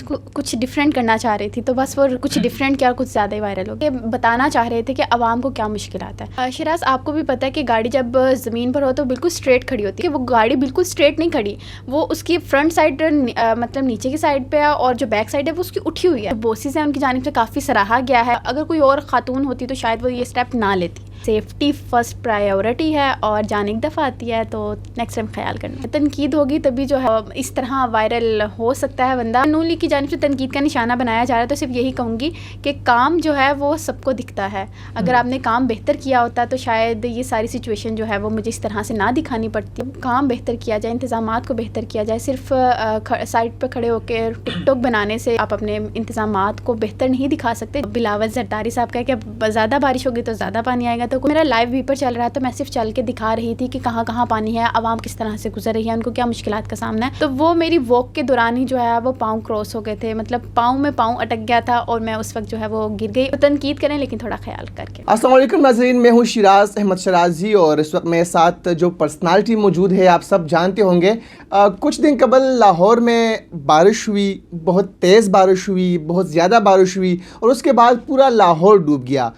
کچھ ڈفرینٹ کرنا چاہ رہی تھی، تو بس وہ کچھ ڈفرینٹ کیا کچھ زیادہ ہی وائرل ہو گیا. بتانا چاہ رہے تھے کہ عوام کو کیا مشکلات ہے. شراز آپ کو بھی پتہ ہے کہ گاڑی جب زمین پر ہو تو بالکل اسٹریٹ کھڑی ہوتی ہے. وہ گاڑی بالکل اسٹریٹ نہیں کھڑی، وہ اس کی فرنٹ سائڈ مطلب نیچے کی سائڈ پہ ہے، اور جو بیک سائڈ ہے وہ اس کی اٹھی ہوئی ہے. بوسز ہیں ان کی جانب سے کافی سراہا گیا ہے. اگر کوئی اور خاتون ہوتی تو شاید وہ یہ اسٹیپ نہ لیتی. سیفٹی فرسٹ پرائیورٹی ہے اور جان ایک دفعہ آتی ہے تو نیکسٹ ٹائم خیال کرنا. تنقید ہوگی تبھی جو ہے اس طرح وائرل ہو سکتا ہے بندہ. نون لیگ کی جانب سے تنقید کا نشانہ بنایا جا رہا ہے، تو صرف یہی کہوں گی کہ کام جو ہے وہ سب کو دکھتا ہے. اگر آپ نے کام بہتر کیا ہوتا تو شاید یہ ساری سچویشن جو ہے وہ مجھے اس طرح سے نہ دکھانی پڑتی. کام بہتر کیا جائے، انتظامات کو بہتر کیا جائے. صرف سائٹ پہ کھڑے ہو کے ٹک ٹاک بنانے سے آپ اپنے انتظامات کو بہتر نہیں دکھا سکتے. بلاول زرداری صاحب کہا کہ زیادہ بارش ہوگی تو زیادہ پانی آئے گا. تو میرا لائیو ویپر چل رہا ہے تو میں صرف چل کے دکھا رہی تھی کہ کہاں کہاں پانی ہے، عوام کس طرح سے گزر رہی ہے، ان کو کیا مشکلات کا سامنا ہے. تو وہ میری واک کے دوران ہی جو ہے وہ پاؤں کراس ہو گئے تھے، مطلب پاؤں میں پاؤں اٹک گیا تھا اور میں اس وقت جو ہے وہ گر گئی. تنقید کریں لیکن تھوڑا خیال کر کے. السلام علیکم ناظرین، میں ہوں شیراز احمد شرازی اور اس وقت میرے ساتھ جو پرسنالٹی موجود ہے آپ سب جانتے ہوں گے. کچھ دن قبل لاہور میں بارش ہوئی، بہت تیز بارش ہوئی، بہت زیادہ بارش ہوئی اور اس کے بعد پورا لاہور ڈوب گیا.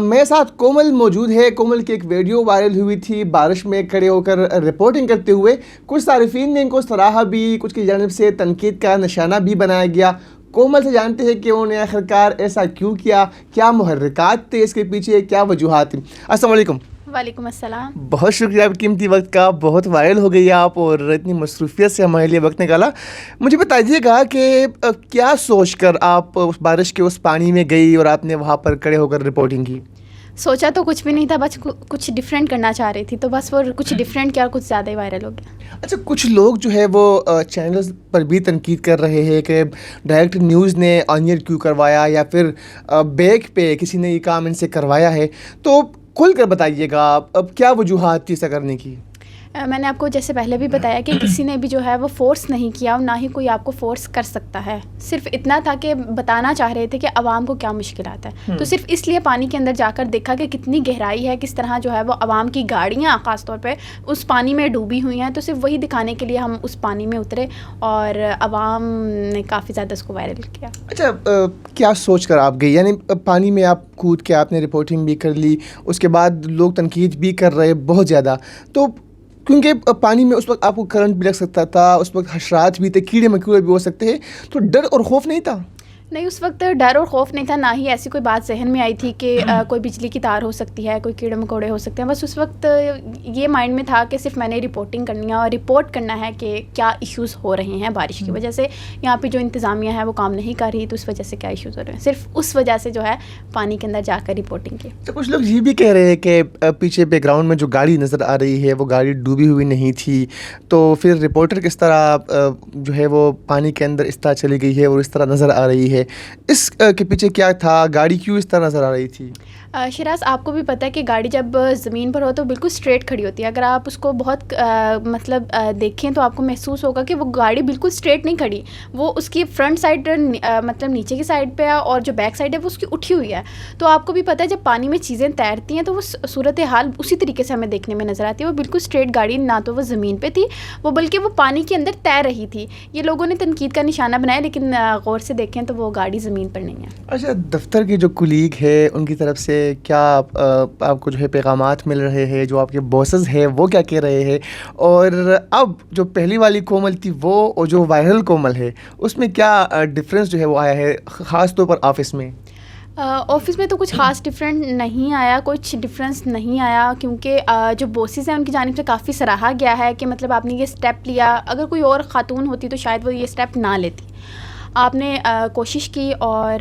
میرے ساتھ کومل موجود ہے. کومل کی ایک ویڈیو وائرل ہوئی تھی بارش میں کھڑے ہو کر رپورٹنگ کرتے ہوئے. کچھ صارفین نے ان کو سراہا بھی، کچھ کی جانب سے تنقید کا نشانہ بھی بنایا گیا. کومل سے جانتے ہیں کہ انہوں نے آخرکار ایسا کیوں کیا، کیا محرکات تھے اس کے پیچھے، کیا وجوہات تھیں. السلام علیکم. وعلیکم السلام. بہت شکریہ آپ قیمتی وقت کا. بہت وائرل ہو گئی آپ اور اتنی مصروفیت سے ہمارے لیے وقت نکالا. مجھے بتائیے گا کہ کیا سوچ کر آپ اس بارش کے اس پانی میں گئی اور آپ نے وہاں پر کھڑے ہو کر رپورٹنگ کی؟ سوچا تو کچھ بھی نہیں تھا، بس کچھ ڈفرینٹ کرنا چاہ رہی تھی، تو بس وہ کچھ ڈفرینٹ کیا کچھ زیادہ ہی وائرل ہو گیا. اچھا، کچھ لوگ جو ہے وہ چینلز پر بھی تنقید کر رہے ہیں کہ ڈائریکٹ نیوز نے آن ایئر کیوں کروایا یا پھر بیک پہ کسی نے یہ کام ان سے کروایا ہے. تو کھل کر بتائیے گا اب کیا وجوہات تھی ایسا کرنے کی؟ میں نے آپ کو جیسے پہلے بھی بتایا کہ کسی نے بھی جو ہے وہ فورس نہیں کیا اور نہ ہی کوئی آپ کو فورس کر سکتا ہے. صرف اتنا تھا کہ بتانا چاہ رہے تھے کہ عوام کو کیا مشکلات ہے. تو صرف اس لیے پانی کے اندر جا کر دیکھا کہ کتنی گہرائی ہے، کس طرح جو ہے وہ عوام کی گاڑیاں خاص طور پہ اس پانی میں ڈوبی ہوئی ہیں. تو صرف وہی دکھانے کے لیے ہم اس پانی میں اترے اور عوام نے کافی زیادہ اس کو وائرل کیا. اچھا، کیا سوچ کر آپ گئی؟ یعنی پانی میں آپ کود کے آپ نے رپورٹنگ بھی کر لی، اس کے بعد لوگ تنقید بھی کر رہے بہت زیادہ. تو کیونکہ پانی میں اس وقت آپ کو کرنٹ بھی لگ سکتا تھا، اس وقت حشرات بھی تھے، کیڑے مکوڑے بھی ہو سکتے ہیں. تو ڈر اور خوف نہیں تھا؟ نہیں، اس وقت ڈر اور خوف نہیں تھا، نہ ہی ایسی کوئی بات ذہن میں آئی تھی کہ کوئی بجلی کی تار ہو سکتی ہے، کوئی کیڑے مکوڑے ہو سکتے ہیں. بس اس وقت یہ مائنڈ میں تھا کہ صرف میں نے رپورٹنگ کرنی ہے اور رپورٹ کرنا ہے کہ کیا ایشوز ہو رہے ہیں بارش کی وجہ سے. یہاں پہ جو انتظامیہ ہے وہ کام نہیں کر رہی، تو اس وجہ سے کیا ایشوز ہو رہے ہیں. صرف اس وجہ سے جو ہے پانی کے اندر جا کر رپورٹنگ کی. تو کچھ لوگ یہ بھی کہہ رہے ہیں کہ پیچھے بیک گراؤنڈ میں جو گاڑی نظر آ رہی ہے وہ گاڑی ڈوبی ہوئی نہیں تھی، تو پھر رپورٹر کس طرح جو ہے وہ پانی کے اندر اس طرح چلی گئی ہے اور اس طرح نظر آ رہی ہے. اس کے پیچھے کیا تھا؟ گاڑی کیوں اس طرح نظر آ رہی تھی؟ شراز آپ کو بھی پتہ ہے کہ گاڑی جب زمین پر ہو تو بالکل اسٹریٹ کھڑی ہوتی ہے. اگر آپ اس کو بہت مطلب دیکھیں تو آپ کو محسوس ہوگا کہ وہ گاڑی بالکل اسٹریٹ نہیں کھڑی، وہ اس کی فرنٹ سائڈ مطلب نیچے کی سائڈ پہ ہے اور جو بیک سائڈ ہے وہ اس کی اٹھی ہوئی ہے. تو آپ کو بھی پتہ ہے جب پانی میں چیزیں تیرتی ہیں تو وہ صورت حال اسی طریقے سے ہمیں دیکھنے میں نظر آتی ہے. وہ بالکل اسٹریٹ گاڑی نہ تو وہ زمین پہ تھی، وہ بلکہ وہ پانی کے اندر تیر رہی تھی. یہ لوگوں نے تنقید کا نشانہ بنایا لیکن غور سے دیکھیں تو وہ گاڑی زمین پر نہیں ہے. اچھا، دفتر کے جو کولیگ ہے ان کی طرف سے کیا آپ کو جو ہے پیغامات مل رہے ہیں؟ جو آپ کے باسز ہیں وہ کیا کہہ رہے ہیں؟ اور اب جو پہلی والی کومل تھی وہ اور جو وائرل کومل ہے اس میں کیا ڈفرینس جو ہے وہ آیا ہے، خاص طور پر آفس میں؟ آفس میں تو کچھ خاص ڈفرینٹ نہیں آیا، کچھ ڈفرینس نہیں آیا، کیونکہ جو بوسز ہیں ان کی جانب سے کافی سراہا گیا ہے کہ مطلب آپ نے یہ اسٹیپ لیا. اگر کوئی اور خاتون ہوتی تو شاید وہ یہ اسٹیپ نہ لیتی. آپ نے کوشش کی اور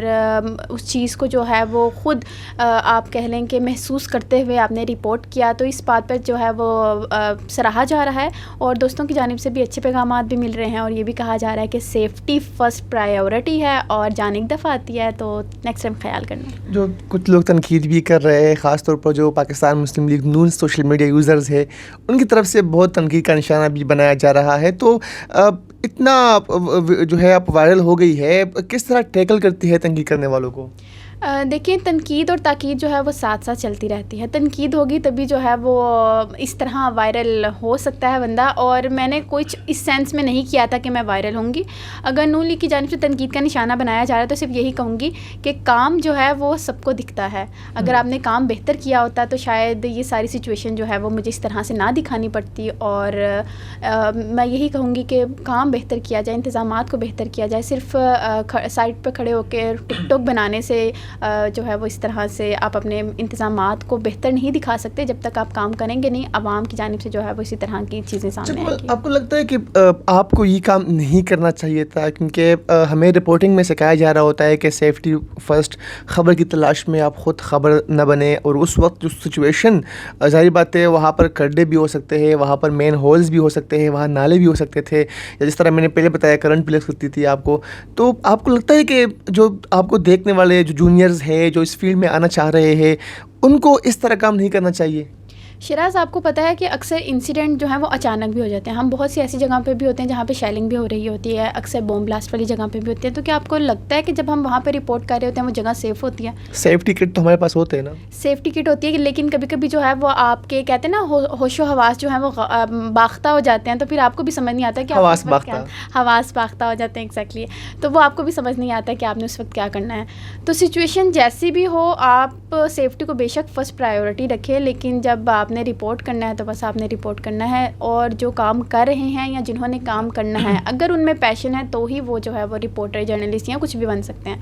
اس چیز کو جو ہے وہ خود آپ کہہ لیں کہ محسوس کرتے ہوئے آپ نے رپورٹ کیا. تو اس بات پر جو ہے وہ سراہا جا رہا ہے اور دوستوں کی جانب سے بھی اچھے پیغامات بھی مل رہے ہیں اور یہ بھی کہا جا رہا ہے کہ سیفٹی فرسٹ پرائیورٹی ہے اور جان ایک دفعہ آتی ہے تو نیکسٹ ٹائم خیال کرنا. جو کچھ لوگ تنقید بھی کر رہے ہیں، خاص طور پر جو پاکستان مسلم لیگ نون سوشل میڈیا یوزرز ہے ان کی طرف سے بہت تنقید کا نشانہ بھی بنایا جا رہا ہے. تو اتنا جو ہے آپ وائرل ہو گئی ہے، کس طرح ٹیکل کرتی ہے تنقید کرنے والوں کو؟ دیکھیں تنقید اور تاکید جو ہے وہ ساتھ ساتھ چلتی رہتی ہے. تنقید ہوگی تبھی جو ہے وہ اس طرح وائرل ہو سکتا ہے بندہ, اور میں نے کچھ اس سینس میں نہیں کیا تھا کہ میں وائرل ہوں گی. اگر نون لیگ کی جانب سے تنقید کا نشانہ بنایا جا رہا ہے تو صرف یہی کہوں گی کہ کام جو ہے وہ سب کو دکھتا ہے. اگر آپ نے کام بہتر کیا ہوتا تو شاید یہ ساری سچویشن جو ہے وہ مجھے اس طرح سے نہ دکھانی پڑتی, اور میں یہی کہوں گی کہ کام بہتر کیا جائے, انتظامات کو بہتر کیا جائے. صرف سائٹ پہ کھڑے ہو کے ٹک ٹاک بنانے سے جو ہے وہ اس طرح سے آپ اپنے انتظامات کو بہتر نہیں دکھا سکتے جب تک آپ کام کریں گے نہیں. عوام کی جانب سے جو ہے وہ اسی طرح کی چیزیں سامنے آئیں گی. آپ کو لگتا ہے کہ آپ کو یہ کام نہیں کرنا چاہیے تھا, کیونکہ ہمیں رپورٹنگ میں سکھایا جا رہا ہوتا ہے کہ سیفٹی فرسٹ, خبر کی تلاش میں آپ خود خبر نہ بنیں, اور اس وقت جو سچویشن ظاہر بات ہے وہاں پر کڈے بھی ہو سکتے ہیں, وہاں پر مین ہولز بھی ہو سکتے ہیں, وہاں نالے بھی ہو سکتے تھے, یا جس طرح میں نے پہلے بتایا کرنٹ بھی لگ سکتی تھی آپ کو. تو آپ کو لگتا ہے کہ جو آپ کو دیکھنے والے جو جونیئرز ہیں جو اس فیلڈ میں آنا چاہ رہے ہیں ان کو اس طرح کام نہیں کرنا چاہیے؟ شراز, آپ کو پتہ ہے کہ اکثر انسیڈنٹ جو ہیں وہ اچانک بھی ہو جاتے ہیں. ہم بہت سی ایسی جگہ پہ بھی ہوتے ہیں جہاں پہ شیلنگ بھی ہو رہی ہوتی ہے, اکثر بوم بلاسٹ والی جگہ پہ بھی ہوتی ہے. تو کیا آپ کو لگتا ہے کہ جب ہم وہاں پہ رپورٹ کر رہے ہوتے ہیں وہ جگہ سیف ہوتی ہے؟ سیفٹی کٹ تو ہمارے پاس ہوتے ہیں نا, سیفٹی کٹ ہوتی ہے, لیکن کبھی کبھی جو ہے وہ آپ کے کہتے ہیں نا ہوش و حواس جو ہیں وہ باختہ ہو جاتے ہیں, تو پھر آپ کو بھی سمجھ نہیں آتا کہ حواس باختہ ہو جاتے ہیں. ایگزیکٹلی, تو وہ آپ کو بھی سمجھ نہیں آتا کہ آپ نے اس وقت کیا کرنا ہے. تو سچویشن جیسی بھی ہو آپ سیفٹی کو بے شک فرسٹ پرائیورٹی رکھیں, لیکن جب آپ نے رپورٹ کرنا ہے تو بس آپ نے رپورٹ کرنا ہے. اور جو کام کر رہے ہیں یا جنہوں نے کام کرنا ہے, اگر ان میں پیشن ہے تو ہی وہ جو ہے وہ رپورٹر, جرنلسٹ یا کچھ بھی بن سکتے ہیں.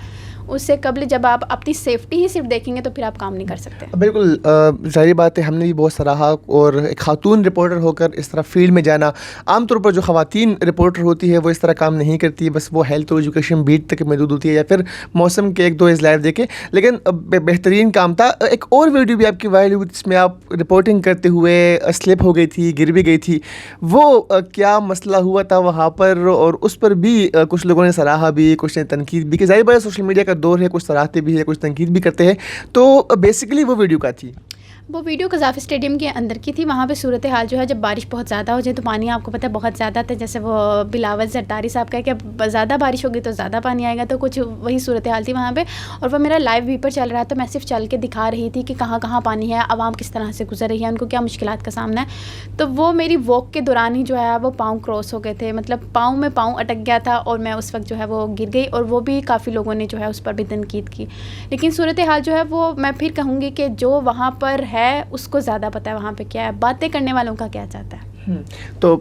اس سے قبل جب آپ اپنی سیفٹی ہی صرف دیکھیں گے تو پھر آپ کام نہیں کر سکتے. بالکل ظاہری بات ہے, ہم نے بھی بہت سراہا, اور ایک خاتون رپورٹر ہو کر اس طرح فیلڈ میں جانا. عام طور پر جو خواتین رپورٹر ہوتی ہے وہ اس طرح کام نہیں کرتی, بس وہ ہیلتھ اور ایجوکیشن بیٹ تک محدود ہوتی ہے یا پھر موسم کے ایک دو لائیو دیکھے. لیکن بہترین کام تھا. ایک اور ویڈیو بھی آپ کی وائرل ہوئی جس میں آپ رپورٹنگ کرتے ہوئے سلپ ہو گئی تھی, گر بھی گئی تھی. وہ کیا مسئلہ ہوا تھا وہاں پر, اور اس پر بھی کچھ لوگوں نے سراہا بھی, کچھ نے تنقید بھی, کہ ظاہر بات ہے سوشل میڈیا کا دور ہے, کچھ سراہتے بھی ہے, کچھ تنقید بھی کرتے ہیں. تو بیسیکلی وہ ویڈیو کا تھی, وہ ویڈیو قذافی اسٹیڈیم کے اندر کی تھی. وہاں پہ صورتحال جو ہے جب بارش بہت زیادہ ہو جائے تو پانی آپ کو پتہ ہے بہت زیادہ تھا, جیسے وہ بلاول زرداری صاحب کا کہ زیادہ بارش ہوگی تو زیادہ پانی آئے گا, تو کچھ وہی صورتحال تھی وہاں پہ. اور وہ میرا لائیو ویپر چل رہا تھا, میں صرف چل کے دکھا رہی تھی کہ کہاں کہاں پانی ہے, عوام کس طرح سے گزر رہی ہے, ان کو کیا مشکلات کا سامنا ہے. تو وہ میری واک کے دوران ہی جو ہے وہ پاؤں کراس ہو گئے تھے, مطلب پاؤں میں پاؤں اٹک گیا تھا, اور میں اس وقت جو ہے وہ گر گئی, اور وہ بھی کافی لوگوں نے جو ہے اس پر بھی تنقید کی. لیکن صورتحال جو ہے وہ میں پھر کہوں گی کہ جو وہاں پر ہے اس کو زیادہ پتہ ہے وہاں پہ کیا ہے, باتیں کرنے والوں کا کیا چاہتا ہے. تو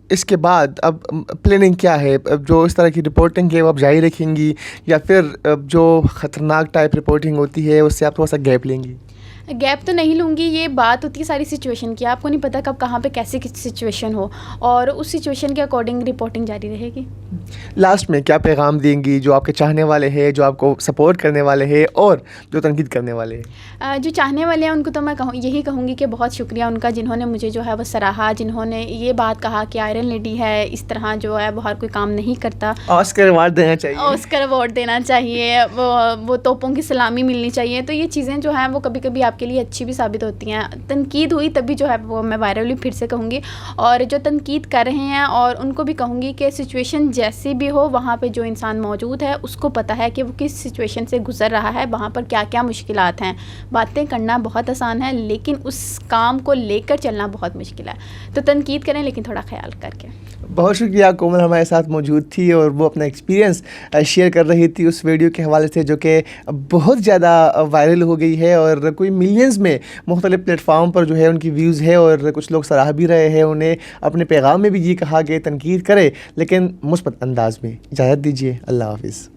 اس کے بعد اب پلاننگ کیا ہے؟ جو اس طرح کی رپورٹنگ ہے وہ آپ جاری رکھیں گی, یا پھر جو خطرناک ٹائپ رپورٹنگ ہوتی ہے اس سے آپ تھوڑا سا گیپ لیں گی؟ گیپ تو نہیں لوں گی, یہ بات ہوتی ہے ساری سچویشن کی, آپ کو نہیں پتہ کب کہاں پہ کیسی سچویشن ہو, اور اس سچویشن کے اکارڈنگ رپورٹنگ جاری رہے گی. لاسٹ میں کیا پیغام دیں گی جو آپ کے چاہنے والے ہیں, جو آپ کو سپورٹ کرنے والے ہیں, اور جو تنقید کرنے والے ہیں؟ جو چاہنے والے ہیں ان کو تو میں یہی کہوں گی کہ بہت شکریہ ان کا, جنہوں نے مجھے جو ہے وہ سراہا, جنہوں نے یہ بات کہا کہ آئرن لیڈی ہے, اس طرح جو ہے وہ ہر کوئی کام نہیں کرتا, آسکر ایوارڈ دینا چاہیے, آسکر ایوارڈ دینا چاہیے, وہ توپوں کی سلامی ملنی چاہیے. تو یہ چیزیں جو ہیں وہ کبھی کبھی آپ کے لیے اچھی بھی ثابت ہوتی ہیں. تنقید ہوئی تبھی جو ہے وہ میں وائرلی پھر سے کہوں گی, اور جو تنقید کر رہے ہیں اور ان کو بھی کہوں گی کہ سچویشن جیسی بھی ہو وہاں پہ جو انسان موجود ہے اس کو پتہ ہے کہ وہ کس سچویشن سے گزر رہا ہے, وہاں پر کیا کیا مشکلات ہیں. باتیں کرنا بہت آسان ہے لیکن اس کام کو لے کر چلنا بہت مشکل ہے. تو تنقید کریں لیکن تھوڑا خیال کر کے. بہت شکریہ. کومل ہمارے ساتھ موجود تھی اور وہ اپنا ایکسپیرینس شیئر کر رہی تھی اس ویڈیو کے حوالے سے, جو کہ بہت زیادہ وائرل ہو گئی ہے, اور کوئی ملینز میں مختلف پلیٹ فارم پر جو ہے ان کی ویوز ہے, اور کچھ لوگ سراہ بھی رہے ہیں. انہیں اپنے پیغام میں بھی یہ کہا کہ تنقید کرے لیکن مثبت انداز میں. اجازت دیجیے, اللہ حافظ.